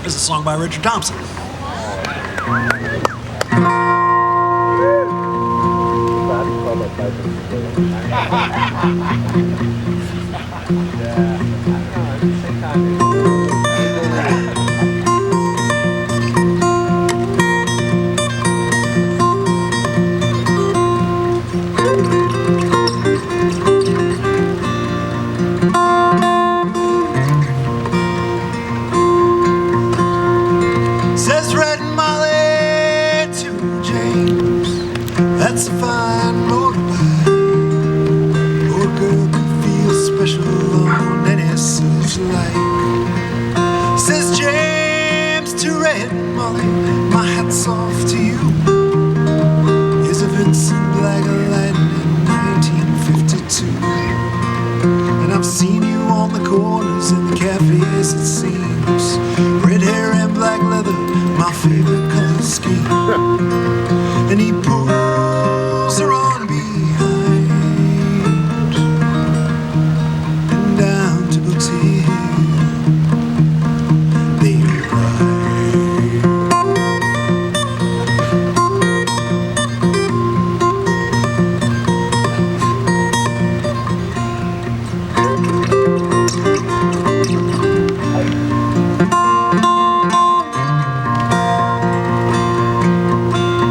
is a song by Richard Thompson. Says Red Molly to James, that's a fine motorbike. Oh, girl could feel special on any searchlight. Says James to Red Molly, my hat's off to you. Here's a Vincent Black Lightning 1952. And I've seen you on the corners in the cafes, it seems. Red hair and black leather, my favorite color scheme. And he pulls her on behind and down to Boutique they ride.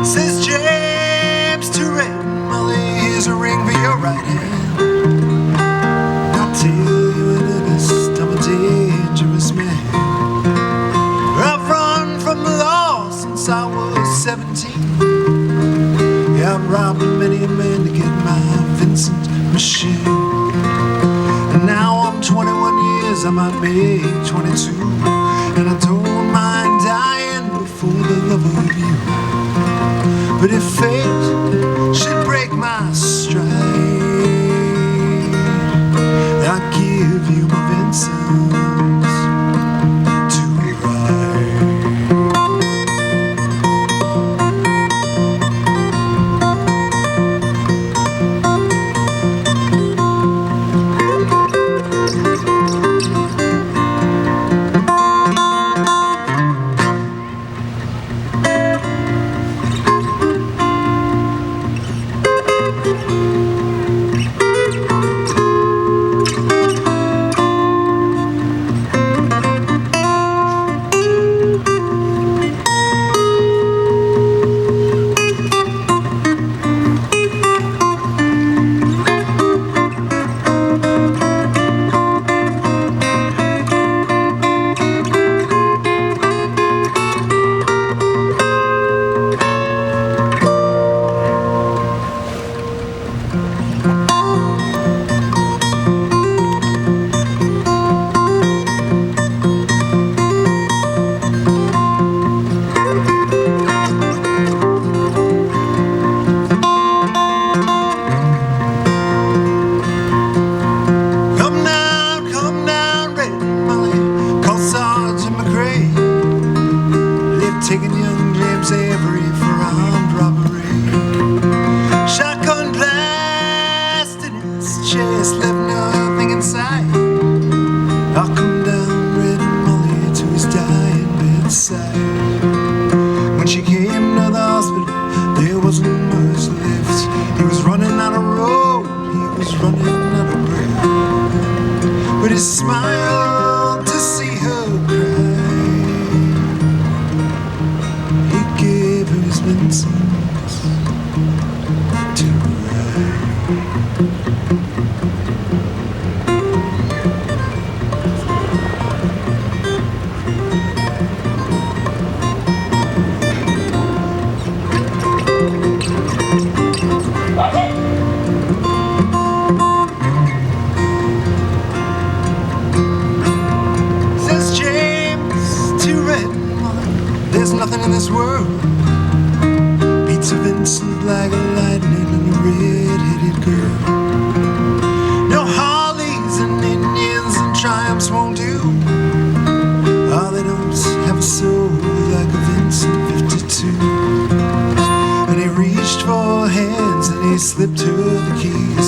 Says James to Red Molly, here's a ring for your right hand. I'll tell you in earnest, I'm a dangerous man. I've run from the law since I was 17. Yeah, I've robbed many a man to get my Vincent machine. And now I'm 21 years, I might be 22. And I don't mind dying before the love of you. But if fate should break my stride, I'll give you my Vincent to ride. Come down, Red Molly, call Sergeant McRae. They've taken young James Avery for armed robbery. Shotgun blast in his chest, left nothing inside. I'll come down, Red Molly, to his dying bedside. When she came to the hospital, there wasn't much left. He was running out of road, he was running out of breath. But he smiled to see her cry. He gave her his Vincent to ride. Says James to Red Molly, there's nothing in this world beats a Vincent Black Lightning and a red-headed girl. No Harleys and Indians and Triumphs won't do. Oh, they don't have a soul like a Vincent 52. And he reached for her hands and he slipped her the keys.